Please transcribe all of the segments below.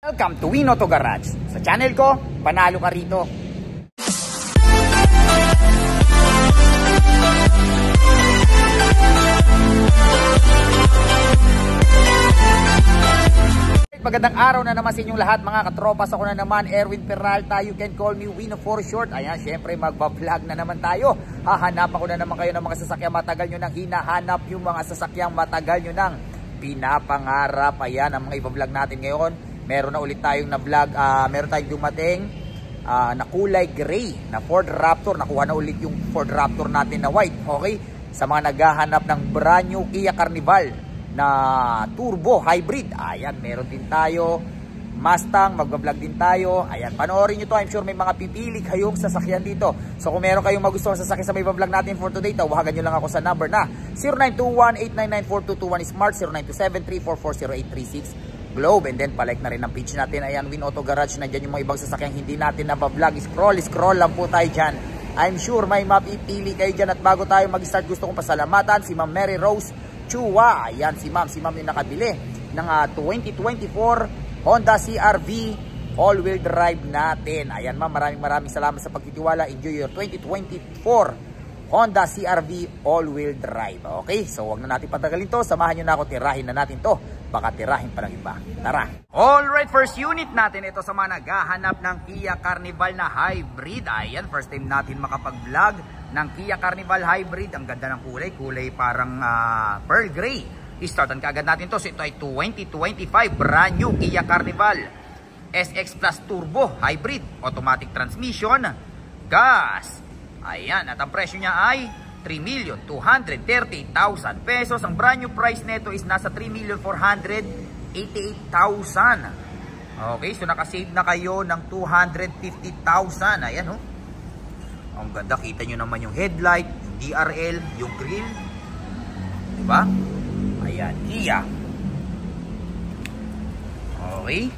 Welcome to Win Auto Garage. Sa channel ko, panalo ka rito. Magandang araw na naman sa inyong lahat mga katropas. Ako na naman, Erwin Peralta. You can call me Wino for short. Ayan, syempre magbablog na naman tayo. Hahanapan ko na naman kayo ng mga sasakyang matagal nyo nang hinahanap, yung mga sasakyang matagal nyo nang pinapangarap. Ayan ang mga ibablog natin ngayon. Meron na ulit tayong na-vlog. Meron tayong dumating na kulay gray na Ford Raptor. Nakuha na ulit yung Ford Raptor natin na white. Okay? Sa mga naghahanap ng brand new Kia Carnival na turbo hybrid, ayan, meron din tayo Mustang, magbablog din tayo. Ayan, panoorin nyo to. I'm sure may mga pipili kayong sasakyan dito. So kung meron kayong magustuhan sasakyan sa may bablog natin for today, tawagan nyo lang ako sa number na 0921-899-4221 Smart, 0927-344-0836 Globe. And then palike na rin ang page natin. Ayan, Win Auto Garage. Nandiyan yung mga ibang sasakyan hindi natin nabablog. Scroll lang po tayo dyan. I'm sure may mapipili kayo dyan. At bago tayo mag-start, gusto kong pasalamatan si Ma'am Mary Rose Chua. Ayan, si ma'am yung nakabili ng 2024 Honda CR-V all-wheel drive natin. Ayan ma'am, maraming salamat sa pagtitiwala. Enjoy your 2024 Honda CR-V all-wheel drive. Okay, so wag na natin patagalin to. Samahan nyo na ako, tirahin na natin to. Baka tirahin pa ng iba. Tara! Alright, first unit natin ito sa mga naghahanap ng Kia Carnival na hybrid. Ayan, first time natin makapag-vlog ng Kia Carnival hybrid. Ang ganda ng kulay parang pearl gray. I-startan kaagad natin to. So ito ay 2025 brand new Kia Carnival SX Plus Turbo hybrid, automatic transmission, gas. Ayan, at ang presyo niya ay 3,230,000 pesos. Ang brand new price nito is nasa 3,488,000. Okay, so nakasave na kayo ng 250,000. Ayan oh. Ang ganda, kita nyo naman yung headlight, yung DRL, yung grill. Diba? Ayan, Kia. Okay.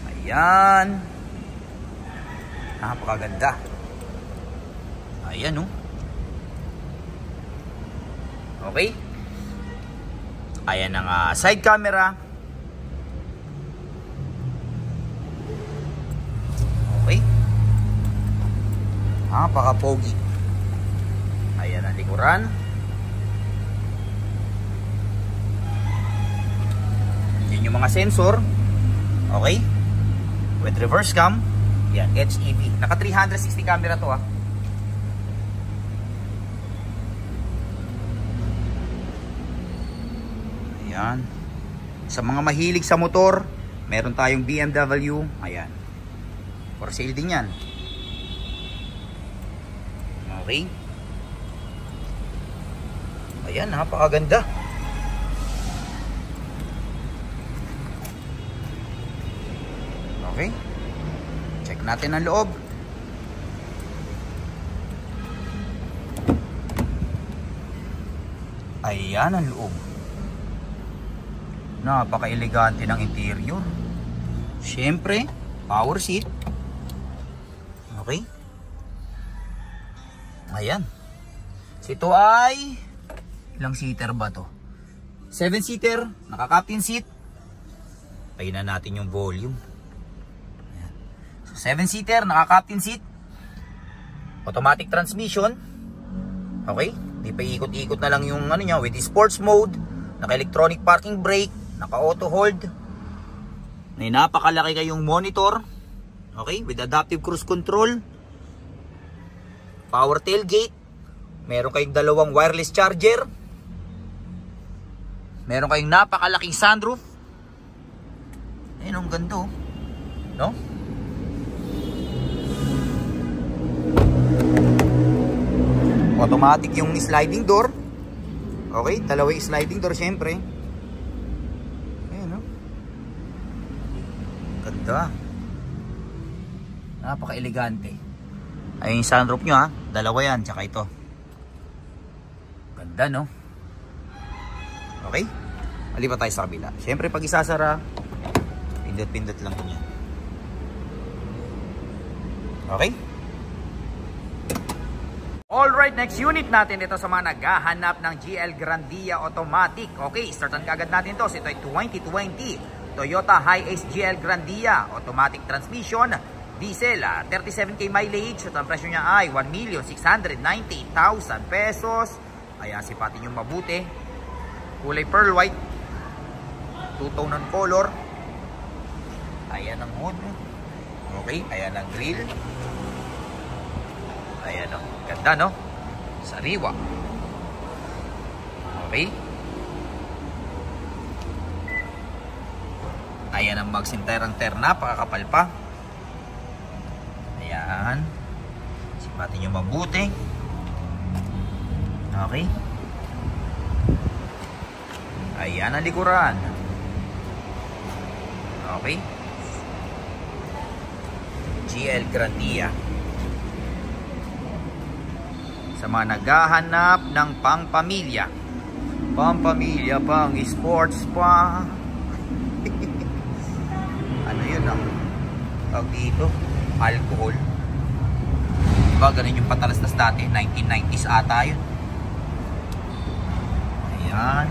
Ayan. Napakaganda. Ayan oh. Okay. Ayan ang side camera. Okay. Napaka-pogi. Ayan ang likuran. Yan yung mga sensor. Okay. With reverse cam. Yan, HEV. Naka 360 camera to ah. Ayan. Sa mga mahilig sa motor, meron tayong BMW. Ayan. For sale din yan. Okay. Ayan, napakaganda. Okay. Check natin ang loob. Ayan ang loob. Napaka-elegante ng interior. Siyempre, power seat. Okay. Ayan. So ito ay ilang seater ba to? 7-seater, naka-captain seat. Payin na natin yung volume. Ayan. So 7-seater, naka-captain seat. Automatic transmission. Okay? Di pa ikot-ikot na lang yung ano niya with sports mode, naka-electronic parking brake, naka-auto hold. May napakalaki kayong monitor. Okay? With adaptive cruise control. Power tailgate. Meron kayong dalawang wireless charger. Meron kayong napakalaking sunroof. Ayun, ang ganda oh. No? Automatic yung sliding door. Okay, dalawa yung sliding door syempre. Ayun oh. Ganda. Napaka-elegante. Ayun yung sunroof nyo ha. Dalawa yan, tsaka ito. Ganda no? Okay? Malipat tayo sa kabila. Siyempre pag isasara, pindot-pindot lang yan. Okay? Alright, next unit natin ito sa mga naghahanap ng GL Grandia Automatic. Okay, startan kaagad natin to. So ito ay 2020 Toyota Hiace GL Grandia, automatic transmission, diesel, 37k mileage. At ang presyo niya ay 1,698,000 pesos. Ayan, sipatin yung mabuti. Kulay pearl white, two-tone on color. Ayan ang hood. Okay, ayan ang grill. Ayan o, ganda no? Sariwa. Okay. Ayan ang magsinterang-ter, napakakapal pa. Ayan. Sipatin nyo mabuti. Okay. Ayan ang likuran. Okay. GL Grandia. Sa mga naghahanap ng pang-pamilya, pang sports pa. Ano yun ah? Tawag dito, alcohol. Diba ganun yung patalastas dati, 1990s ata yun. Ayan.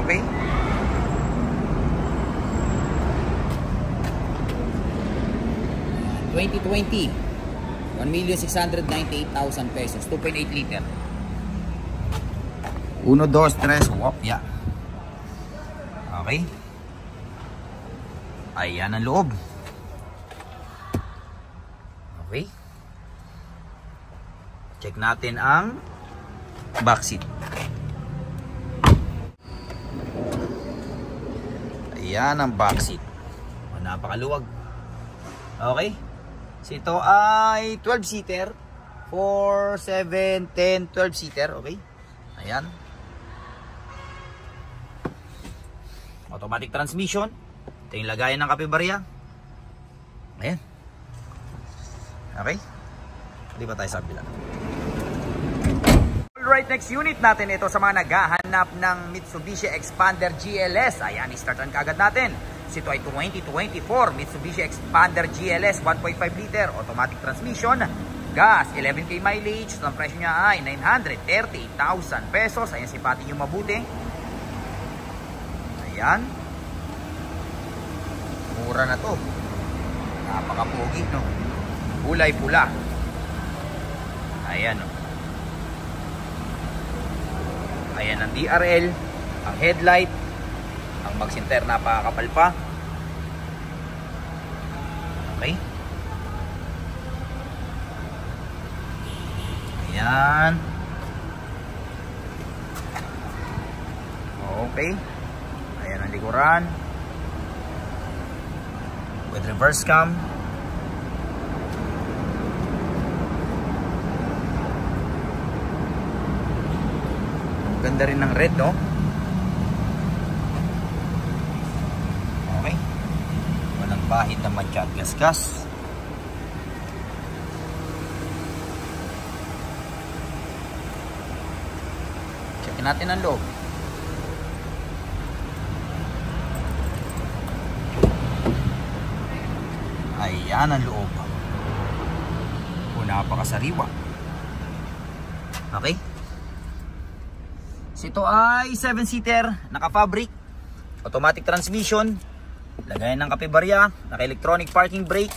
Okay. (2020) 1,698,000 pesos, 2.8 liter. 1, 2, 3, wop, yeah. Okay. Ayan ang loob. Okay. Check natin ang backseat. Ayan ang backseat. Napakaluwag. Okay. So ito ay 12-seater. 4, 7, 10, 12-seater. Okay. Ayan. Automatic transmission. Ito yung lagayan ng kape-barya. Ayan. Okay. Hindi pa tayo sa bila. Alright, next unit natin ito sa mga naghahanap ng Mitsubishi Expander GLS. Ayan, i-startan kaagad natin. Ito ay 2024 Mitsubishi Expander GLS 1.5 liter, automatic transmission, gas, 11k mileage. Ang presyo niya ay 930,000 pesos. Ayan, sipatin nyo mabuti. Ayan. Mura na to. Napakapogi, no? Kulay pula. Ayan, no? Ayan ang DRL, ang headlight, ang magsinter, napakakapal pa. Okay. Ayan. Okay. Ayan ang likuran. With reverse cam. Ganda rin ng red, no? Okay. Walang bahid na matcha at gas-gas. Checkin natin ang loob. Ayan ang loob. Napakasariwa. Okay. Ito ay 7-seater, naka-fabric, automatic transmission, lagayan ng kape-barya, naka-electronic parking brake.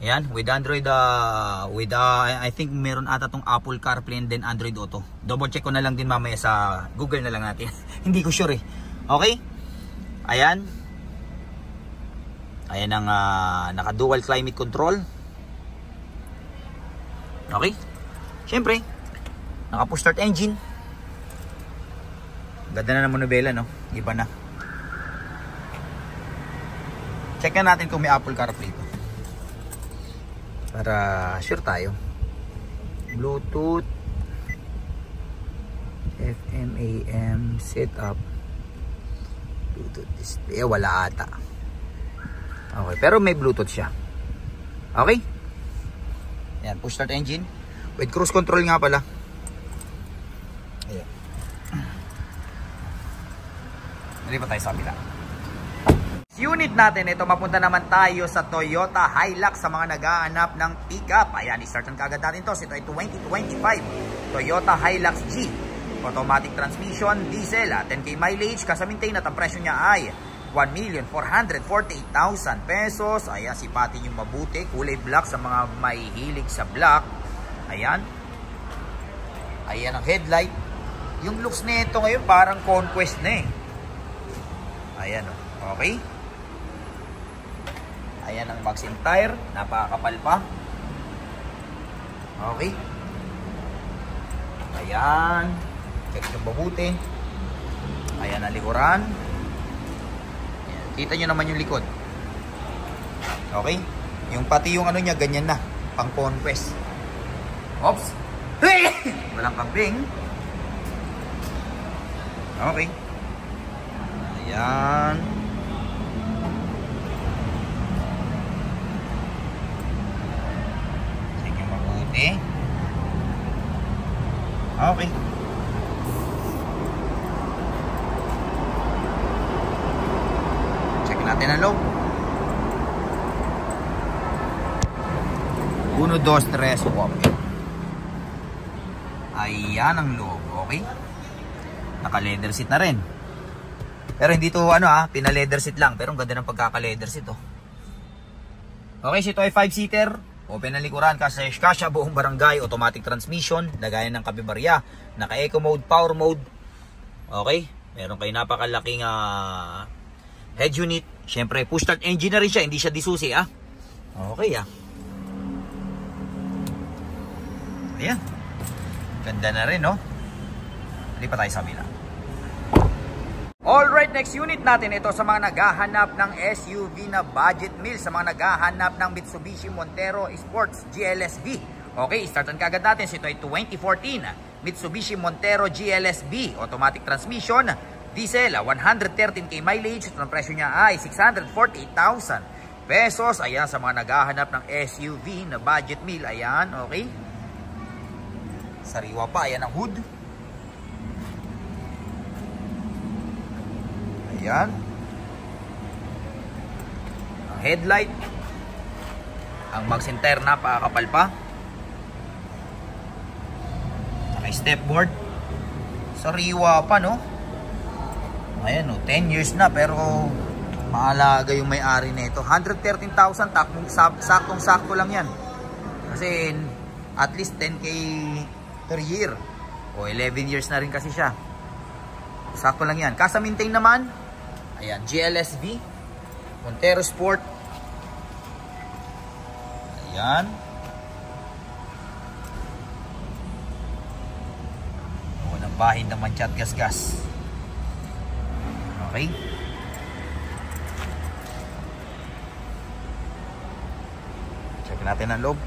Ayan, with Android, I think meron ata tong Apple CarPlay and then Android Auto. Double check ko na lang din mamaya sa Google na lang natin. Hindi ko sure eh. Okay? Ayan. Ayan ang naka-dual climate control. Okay? Siyempre, naka-push start engine. Ganda na ng manubela, no? Iba na. Check na natin kung may Apple CarPlay ito. Para sure tayo. Bluetooth, FM, AM, setup, Bluetooth display. Wala ata. Okay, pero may Bluetooth siya. Okay? Ayan, push start engine. With cruise control nga pala. Ayan. Hindi pa tayo sa kabila. Unit natin ito, mapunta naman tayo sa Toyota Hilux sa mga nag-aanap ng pickup. Ayan, i-startan kagad natin to. Ito ay 2025 Toyota Hilux G automatic transmission, diesel, 10K mileage, kasamintain at ang presyo niya ay 1,448,000 pesos. Ayan, sipatin yung mabuti, kulay black sa mga may hilig sa black. Ayan. Ayan ang headlight. Yung looks nito ngayon parang conquest na eh. Ayan o. Okay. Ayan ang maxim tire. Napakakapal pa. Okay. Ayan. Check yung mabuti. Ayan ang likuran. Ayan. Kita nyo naman yung likod. Okay. Yung pati yung ano niya ganyan na. Pang conquest. Oops. Walang kambing. Okay. Ayan. Check yung mabuti. Okay. Check natin ang loob. 1, 2, 3, 4. Ayan ang loob, okay? Naka-leather seat na rin. Pero hindi to ano pina-leather seat lang. Pero ang ganda ng pagkaka-leather seat Okay, ito ay 5-seater. Open ang likuran, kasya buong barangay, automatic transmission, lagayan ng kabibarya, naka-eco mode, power mode. Okay? Meron kayo napakalaking head unit. Siyempre, push start engine na rin siya, hindi siya disusi Okay Ayan. Ganda na rin, no? Lipat tayo sa kabila. Alright, next unit natin ito sa mga naghahanap ng SUV na budget meal, sa mga naghahanap ng Mitsubishi Montero Sports GLSB. Okay, startan kagad natin. Ito ay 2014 Mitsubishi Montero GLSB, automatic transmission, diesel, 113K mileage. Ang presyo niya ay 648,000 pesos. Ayan, sa mga naghahanap ng SUV na budget meal. Ayan, okay. Sariwa pa, ayan ang hood. Ayan. Ang headlight. Ang maxim tire, napakakapal pa. May stepboard. Sariwa pa, no? Ayan, no? 10 years na, pero maalaga yung may-ari nito. 113,000, saktong-sakto lang yan. Kasi at least 10K per year. O 11 years na rin kasi siya. Sakto lang yan. Kasa-maintain naman. Ayan, GLSB Montero Sport. Ayan. Walang bahin naman chat gas-gas. Okay. Check natin ang loob.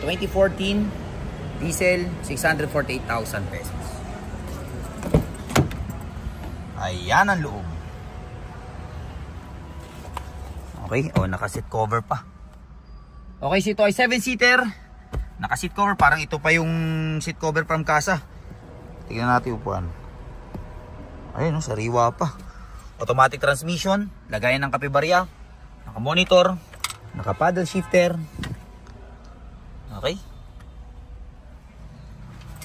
2014 diesel, 648,000 pesos. Ayan ang loob. Okay, naka-seat cover pa. Okay, ito ay 7-seater. Naka-seat cover, parang ito pa yung seat cover from Casa. Tingnan natin upuan. Ayun, sariwa pa. Automatic transmission, lagayan ng kapibarya, naka-monitor, naka-paddle shifter. Okay.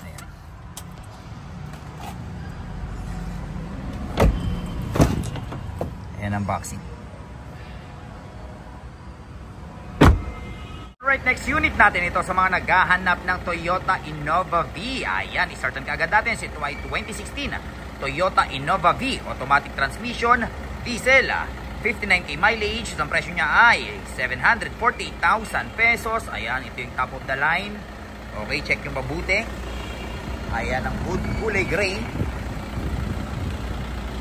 Ayan. Ayan ang boxing. Alright, next unit natin ito sa mga naghahanap ng Toyota Innova V. Ayan, istartan kaagad natin. Ito ay 2016 Toyota Innova V, automatic transmission, diesel, 59K mileage. Ang presyo niya ay 748,000 pesos. Ayan, ito yung top of the line. Okay, check yung mabuti. Ayan ang hood, kulay gray.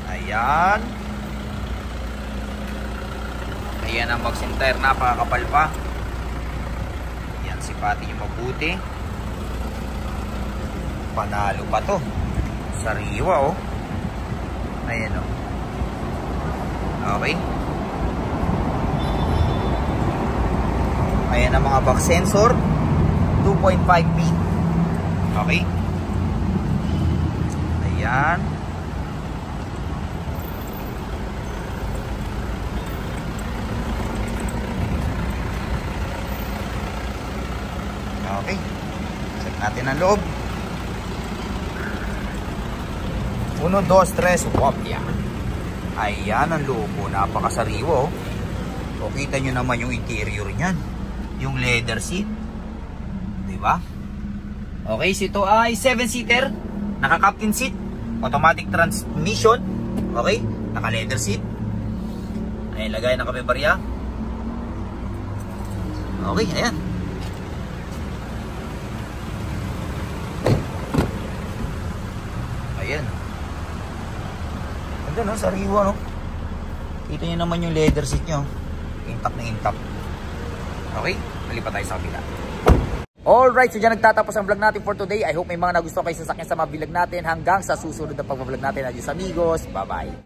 Ayan. Ayan ang maxim tire, napakakapal pa. Ayan, sipati yung mabuti. Panalo pa to. Sariwa, Ayan, Okay. Ayan ang mga back sensor. 2.5B. Okay. Ayan. Okay. Natin ang loob. 1, 2, 3, wop, yan. Ayan ang loob po, napakasariwa, oh. O, kita nyo naman yung interior niyan. Yung leather seat. Diba? Okay, so ito ay 7-seater. Naka-captain seat. Automatic transmission. Okay, naka-leather seat. Ayan, lagay ng kape barya. Okay, ayan. Ayan. Ganda, no? Sariwa, no? Kita nyo naman yung leather seat nyo. Intact na intact. Okay, malipat tayo sa kabila. Alright, so dyan nagtatapos ang vlog natin for today. I hope may mga nagustuhan kayo sa sakyan sa mga vlog natin. Hanggang sa susunod na pag-vlog natin. Adios amigos, bye bye.